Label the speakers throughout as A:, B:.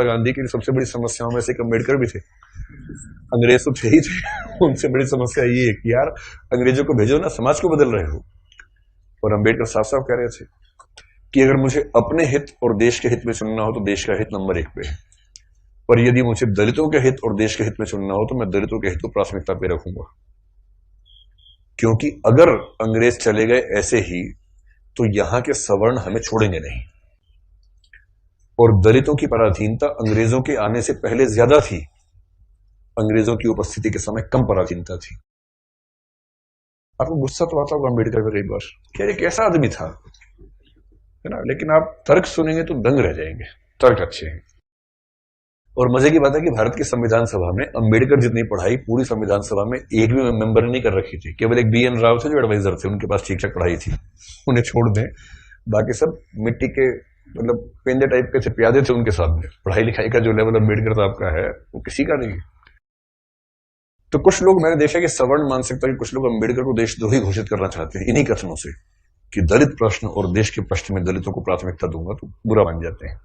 A: महात्मा गांधी की सबसे बड़ी समस्याओं में से एक अम्बेडकर भी थे। अंग्रेज तो थे ही थे, उनसे बड़ी समस्या ये है कि यार अंग्रेजों को भेजो ना, समाज को बदल रहे हो। और अम्बेडकर साफ साफ कह रहे थे कि अगर मुझे अपने हित और देश के हित में चुनना हो तो देश का हित नंबर 1 पे है, पर यदि मुझे दलितों के हित और देश के हित में चुनना हो तो मैं दलितों के हित को प्राथमिकता पे रखूंगा। क्योंकि अगर अंग्रेज चले गए ऐसे ही तो यहां के सवर्ण हमें छोड़ेंगे नहीं, और दलितों की पराधीनता अंग्रेजों के आने से पहले ज्यादा थी, अंग्रेजों की उपस्थिति के समय कम पराधीनता थी। आपको गुस्सा तो आता होगा अम्बेडकर पर कई बार, क्या ये कैसा आदमी था, है ना, लेकिन आप तर्क सुनेंगे तो दंग रह जाएंगे, तर्क अच्छे हैं। और मजे की बात है कि भारत की संविधान सभा में अम्बेडकर जितनी पढ़ाई पूरी संविधान सभा में एक भी मेंबर ने नहीं कर रखी थी। केवल एक BN राव थे जो एडवाइजर थे, उनके पास ठीक ठाक पढ़ाई थी, उन्हें छोड़ दें, बाकी सब मिट्टी के मतलब पेंदे टाइप के थे, प्यादे थे उनके सामने। पढ़ाई लिखाई का जो लेवल अम्बेडकर साहब का है वो किसी का नहीं है। तो कुछ लोग, मैंने देखा कि सवर्ण मानसिकता के कुछ लोग अम्बेडकर को देशद्रोही घोषित करना चाहते हैं इन्हीं कथनों से कि दलित प्रश्न और देश के प्रश्न में दलितों को प्राथमिकता दूंगा तो बुरा मान जाते हैं।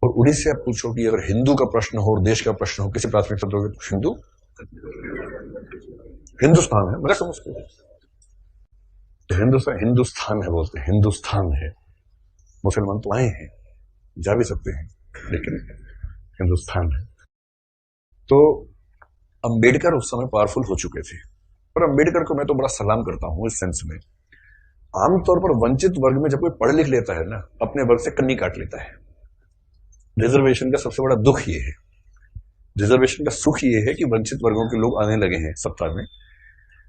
A: और उन्हीं से आप पूछो कि अगर हिंदू का प्रश्न हो और देश का प्रश्न हो, किसे प्राथमिकता दोगे? तो हिंदू, हिंदुस्तान है, मगर समझते हिंदुस्तान, हिंदुस्तान है बोलते हैं, हिंदुस्तान है। मुसलमान तो आए हैं, जा भी सकते हैं, लेकिन हिंदुस्तान है। तो अंबेडकर उस समय पावरफुल हो चुके थे, और अंबेडकर को मैं तो बड़ा सलाम करता हूं इस सेंस में। आमतौर पर वंचित वर्ग में जब कोई पढ़ लिख लेता है ना, अपने वर्ग से कन्नी काट लेता है। रिजर्वेशन का सबसे बड़ा दुख ये है, रिजर्वेशन का सुख ये है कि वंचित वर्गों के लोग आने लगे हैं सत्ता में,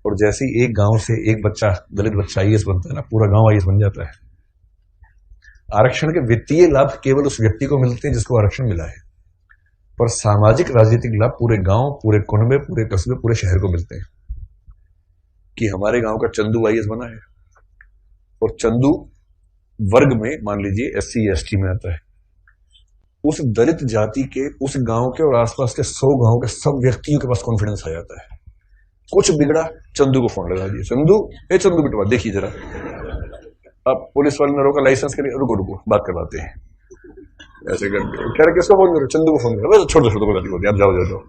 A: और जैसे ही एक गांव से एक बच्चा, दलित बच्चा IAS बनता है ना, पूरा गांव IAS बन जाता है। आरक्षण के वित्तीय लाभ केवल उस व्यक्ति को मिलते हैं जिसको आरक्षण मिला है, पर सामाजिक राजनीतिक लाभ पूरे गांव, पूरे कुनबे, पूरे कस्बे, पूरे शहर को मिलते हैं। कि हमारे गांव का चंदू IAS बना है, और चंदू वर्ग में मान लीजिए SC ST में आता है, उस दलित जाति के, उस गांव के और आसपास के 100 गांव के सब व्यक्तियों के पास कॉन्फिडेंस आ जाता है। कुछ बिगड़ा, चंदू को फोन लगा दिया, चंदू, ए चंदू बिटवा देखिए जरा। अब पुलिस वाले ने रोका लाइसेंस के लिए, रुको रुको बात करवाते हैं, ऐसे करके कह रहे किसको फोन करो? चंदू को फोन करो। छोड़ दो छोड़ दो, आप जाओ जाओ जाओ,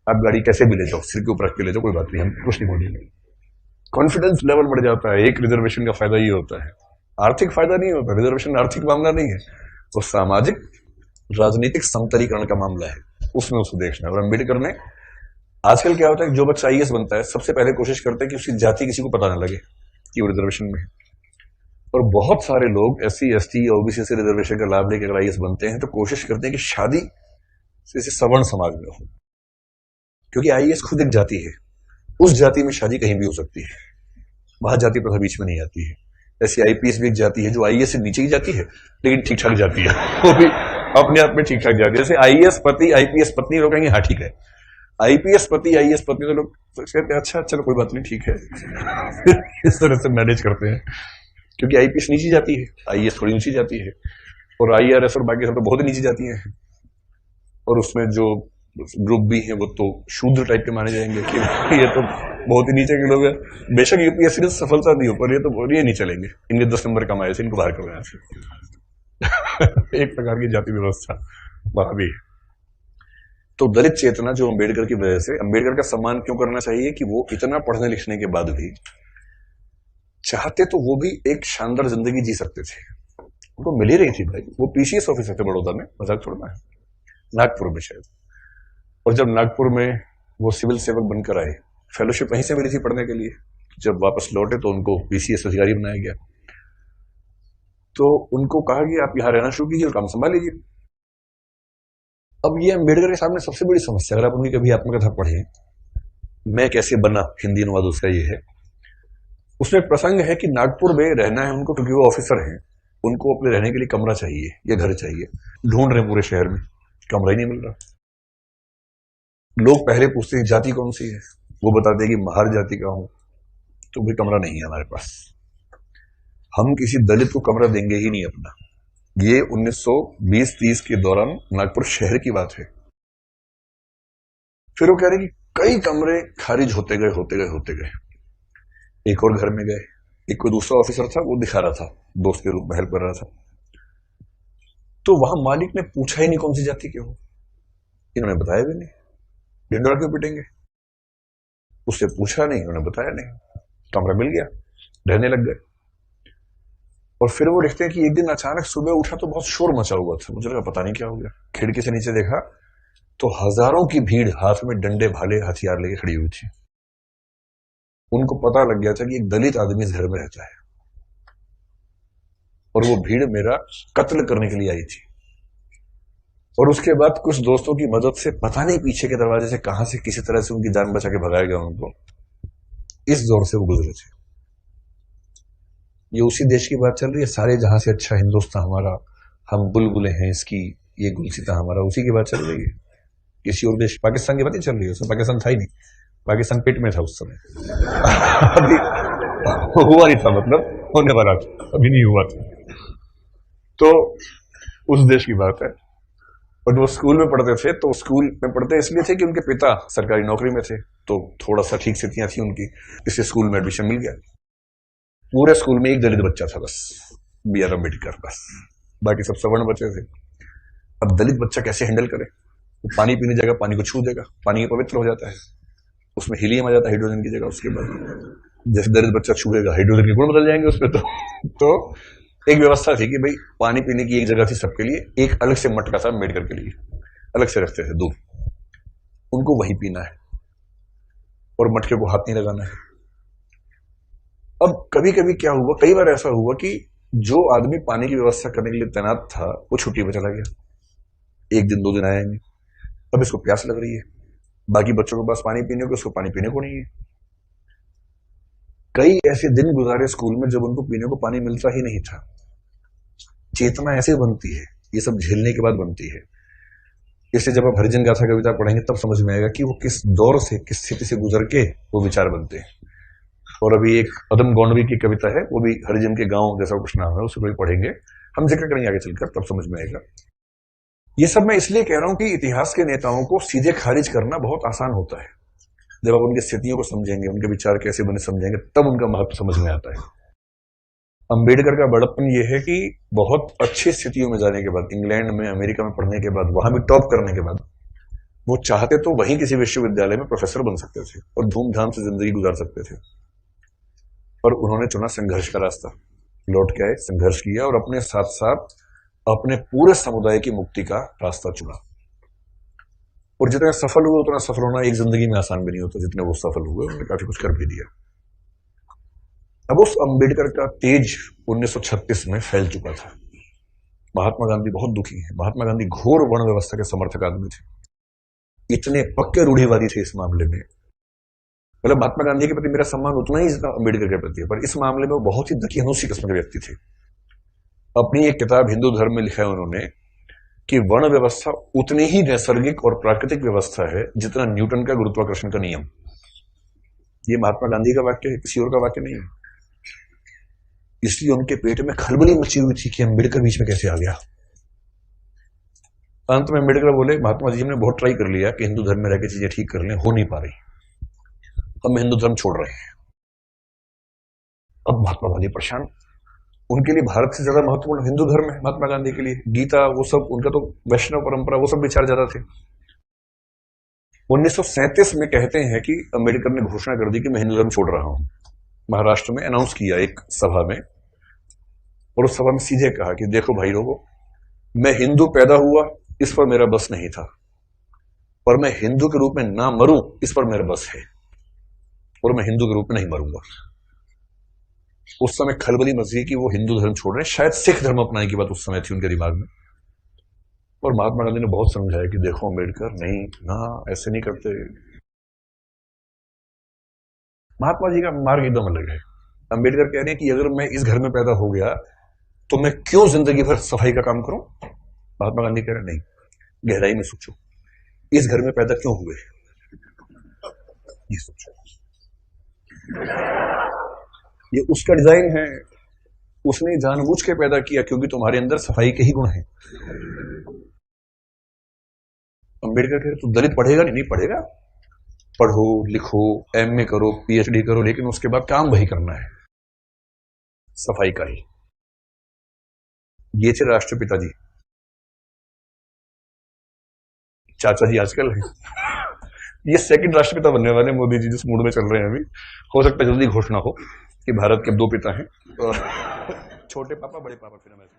A: आप गाड़ी कैसे भी ले जाओ, सिर के ऊपर रख के ले जाओ, कोई बात नहीं, हम कुछ नहीं बोलेंगे। कॉन्फिडेंस लेवल बढ़ जाता है। एक रिजर्वेशन का फायदा ये होता है, आर्थिक फायदा नहीं होता, रिजर्वेशन आर्थिक मामला नहीं है, वो सामाजिक राजनीतिक समतलीकरण का मामला है, उसमें उसको देखना है। और अम्बेडकर ने, आजकल क्या होता है, जो बच्चा IAS बनता है सबसे पहले कोशिश करते हैं कि उसकी जाति किसी को पता ना लगे कि वो रिजर्वेशन में है। और बहुत सारे लोग SC ST OBC से रिजर्वेशन का लाभ लेकर IAS बनते हैं तो कोशिश करते हैं कि शादी जैसे सवर्ण समाज में हो, क्योंकि IAS खुद एक जाति है, उस जाति में शादी कहीं भी हो सकती है, वहां जाति प्रथा बीच में नहीं आती है। ऐसी IPS भी एक जाति है जो IAS से नीचे की जाती है लेकिन ठीक ठाक जाती है, वो भी अपने आप में ठीक ठाक जाती है। जैसे IAS पति IPS पत्नी, लोग कहेंगे हाँ ठीक है, IPS पति IAS पत्नी, तो लोग कहते हैं अच्छा चलो कोई बात नहीं ठीक है इस तरह से मैनेज करते हैं, क्योंकि IPS नीची जाती है, IAS थोड़ी ऊंची जाती है, और IRS और बाकी सब तो बहुत ही नीची जाती है। और उसमें जो ग्रुप भी है वो तो शूद्र टाइप के माने जाएंगे कि ये तो बहुत ही नीचे के लोग हैं। बेशक UPSC ने सफलता दी हो, पर ये नहीं चलेंगे, इनके 10 नंबर कमाए से इनको बाहर करो यहाँ से एक प्रकार की जाति व्यवस्था वहां भी। तो दलित चेतना जो अम्बेडकर की वजह से, अम्बेडकर का सम्मान क्यों करना चाहिए कि वो इतना पढ़ने लिखने के बाद भी चाहते तो वो भी एक शानदार जिंदगी जी सकते थे, उनको मिल ही रही थी भाई। वो PCS ऑफिसर थे बड़ौदा में, मजाक छोड़ना है, नागपुर में शायद। और जब नागपुर में वो सिविल सेवक बनकर आए, फेलोशिप वहीं से मिली थी पढ़ने के लिए, जब वापस लौटे तो उनको PCS अधिकारी बनाया गया। तो उनको कहा कि आप यहां रहना शुरू कीजिए और काम संभाल लीजिए। अब ये अम्बेडकर के सामने सबसे बड़ी समस्या, अगर आप उनकी कभी आत्मकथा पढ़े, मैं कैसे बना, हिंदी अनुवाद उसका ये है, उसमें एक प्रसंग है कि नागपुर में रहना है उनको, क्योंकि वो ऑफिसर हैं, उनको अपने रहने के लिए कमरा चाहिए या घर चाहिए। ढूंढ रहे पूरे शहर में, कमरा ही नहीं मिल रहा। लोग पहले पूछते हैं जाति कौन सी है, वो बताते हैं कि महार जाति का हूं, तो भी कमरा नहीं है हमारे पास, हम किसी दलित को कमरा देंगे ही नहीं अपना। ये 1920-30 के दौरान नागपुर शहर की बात है। फिर वो कह रहे कि कई कमरे खारिज होते गए। एक और घर में गए, एक कोई दूसरा ऑफिसर था, वो दिखा रहा था, दोस्त के रूप में हेल्प कर रहा था। तो वहां मालिक ने पूछा ही नहीं कौन सी जाति के हो, इन्होंने बताया भी नहीं, ढिंडोरा क्यों पिटेंगे। उससे पूछा नहीं, उन्होंने बताया नहीं, कमरा मिल गया, रहने लग गए। और फिर वो देखते हैं कि एक दिन अचानक सुबह उठा तो बहुत शोर मचा हुआ था, मुझे लगा पता नहीं क्या हो गया। खिड़की से नीचे देखा तो हजारों की भीड़ हाथ में डंडे भाले हथियार लेके खड़ी हुई थी। उनको पता लग गया था कि एक दलित आदमी इस घर में रहता है और वो भीड़ मेरा कत्ल करने के लिए आई थी। और उसके बाद कुछ दोस्तों की मदद से पता नहीं पीछे के दरवाजे से कहां से किसी तरह से उनकी जान बचा के भगाया गया उनको। इस दौर से वो गुजरे थे। ये उसी देश की बात चल रही है, सारे जहां से अच्छा हिंदुस्तान हमारा, हम बुलबुलें हैं इसकी, ये गुलसिता हमारा, उसी की बात चल रही है। किसी और देश, पाकिस्तान की बात नहीं चल रही है, उसमें पाकिस्तान था ही नहीं, पाकिस्तान पेट में था उस समय। अभी हुआ नहीं था, मतलब होने वाला था, अभी नहीं हुआ था। तो उस देश की बात है। और वो स्कूल में पढ़ते थे, तो स्कूल में पढ़ते इसलिए थे कि उनके पिता सरकारी नौकरी में थे, तो थोड़ा सा ठीक स्थितियां थी उनकी, इससे स्कूल में एडमिशन मिल गया। पूरे स्कूल में एक दलित बच्चा था बस, बी आर अम्बेडकर, बस, बाकी सब सवर्ण बच्चे थे। अब दलित बच्चा कैसे हैंडल करे, वो पानी पीने जाएगा, पानी को छू देगा, पानी पवित्र हो जाता है, उसमें हीलियम आ जाता है हाइड्रोजन की जगह। उसके बाद जैसे दलित बच्चा छुएगा, हाइड्रोजन के गुण बदल जाएंगे उसमें। तो एक व्यवस्था थी कि भाई पानी पीने की एक जगह थी सबके लिए, एक अलग से मटका था अम्बेडकर के लिए, अलग से रखते थे दूर, उनको वही पीना है और मटके को हाथ नहीं लगाना है। अब कभी कभी क्या हुआ, कई बार ऐसा हुआ कि जो आदमी पानी की व्यवस्था करने के लिए तैनात था वो छुट्टी पर चला गया, एक दिन 2 दिन आया नहीं। अब इसको प्यास लग रही है, बाकी बच्चों के पास पानी पीने को, उसको पानी पीने को नहीं है। कई ऐसे दिन गुजारे स्कूल में जब उनको पीने को पानी मिलता ही नहीं था। चेतना ऐसे बनती है, ये सब झेलने के बाद बनती है। इसलिए जब आप हरिजन गाथा कविता पढ़ेंगे तब समझ में आएगा कि वो किस दौर से, किस स्थिति से गुजर के वो विचार बनते हैं। और अभी एक पदम गौंडवी की कविता है, वो भी हरिजन के गांव जैसा कुछ नाम है, उसको भी पढ़ेंगे, हम जिक्र करेंगे आगे चलकर, तब समझ में आएगा। ये सब मैं इसलिए कह रहा हूं कि इतिहास के नेताओं को सीधे खारिज करना बहुत आसान होता है। जब आप उनकी स्थितियों को समझेंगे, उनके विचार कैसे बने समझेंगे, तब उनका महत्व समझ में आता है। अंबेडकर का बड़प्पन यह है कि बहुत अच्छी स्थितियों में जाने के बाद, इंग्लैंड में, अमेरिका में पढ़ने के बाद, वहां भी टॉप करने के बाद, वो चाहते तो वहीं किसी विश्वविद्यालय में प्रोफेसर बन सकते थे और धूमधाम से जिंदगी गुजार सकते थे, पर उन्होंने चुना संघर्ष का रास्ता। लौट के आए, संघर्ष किया और अपने साथ साथ अपने पूरे समुदाय की मुक्ति का रास्ता चुना। और जितने सफल हुए उतना सफल होना एक जिंदगी में आसान भी नहीं होता, जितने वो सफल हुए उन्होंने काफी कुछ कर भी दिया। अब उस अंबेडकर का तेज 1936 में फैल चुका था। महात्मा गांधी बहुत दुखी हैं। महात्मा गांधी घोर वर्ण व्यवस्था के समर्थक आदमी थे, इतने पक्के रूढ़िवादी थे इस मामले में। मतलब महात्मा गांधी के प्रति मेरा सम्मान उतना ही जितना अंबेडकर के प्रति है, पर इस मामले में वो बहुत ही दकियानूसी किस्म के व्यक्ति थे। अपनी एक किताब हिंदू धर्म में लिखा है उन्होंने कि वर्ण व्यवस्था उतनी ही नैसर्गिक और प्राकृतिक व्यवस्था है जितना न्यूटन का गुरुत्वाकर्षण का नियम। ये महात्मा गांधी का वाक्य है, किसी और का वाक्य नहीं है। इसलिए उनके पेट में खलबली मची हुई थी कि अंबेडकर बीच में कैसे आ गया। अंत में अंबेडकर बोले, महात्मा जी हमने बहुत ट्राई कर लिया कि हिंदू धर्म में रहकर चीजें ठीक कर लें, हो नहीं पा रही, हम हिंदू धर्म छोड़ रहे हैं। अब महात्मा गांधी परेशान। उनके लिए भारत से ज्यादा महत्वपूर्ण हिंदू धर्म है महात्मा गांधी के लिए, गीता, वो सब, उनका तो वैष्णव परंपरा, वो सब विचार ज्यादा थे। 1937 में कहते हैं कि अंबेडकर ने घोषणा कर दी कि मैं हिंदू धर्म छोड़ रहा हूं। महाराष्ट्र में अनाउंस किया एक सभा में, और उस सभा में सीधे कहा कि देखो भाई लोगों, मैं हिंदू पैदा हुआ इस पर मेरा बस नहीं था, और मैं हिंदू के रूप में ना मरूं इस पर मेरा बस है, और मैं हिंदू के रूप में नहीं मरूंगा। उस समय खलबली मच गई कि वो हिंदू धर्म छोड़ रहे हैं, शायद सिख धर्म अपनाने की बात उस समय थी उनके दिमाग में। और महात्मा गांधी ने बहुत समझाया कि देखो अंबेडकर, नहीं ना, ऐसे नहीं करते। महात्मा जी का मार्ग एकदम अलग है। अंबेडकर कह रहे हैं कि अगर मैं इस घर में पैदा हो गया तो मैं क्यों जिंदगी भर सफाई का काम करूं। महात्मा गांधी कह रहे हैं नहीं, गहराई में सोचो, इस घर में पैदा क्यों हुए, ये सोचो। ये उसका डिजाइन है, उसने जानबूझ के पैदा किया क्योंकि तुम्हारे अंदर सफाई के ही गुण हैं। अंबेडकर कह रहे तू दलित पढ़ेगा नहीं, नहीं पढ़ेगा, पढ़ो लिखो, एमए करो, पीएचडी करो, लेकिन उसके बाद काम वही करना है, सफाई का ही। ये थे राष्ट्रपिता जी। चाचा जी आजकल हैं। ये सेकंड राष्ट्रपिता बनने वाले मोदी जी, जिस मूड में चल रहे हैं अभी। हो सकता है जल्दी घोषणा हो कि भारत के 2 पिता हैं और छोटे पापा बड़े पापा, फिर हम ऐसे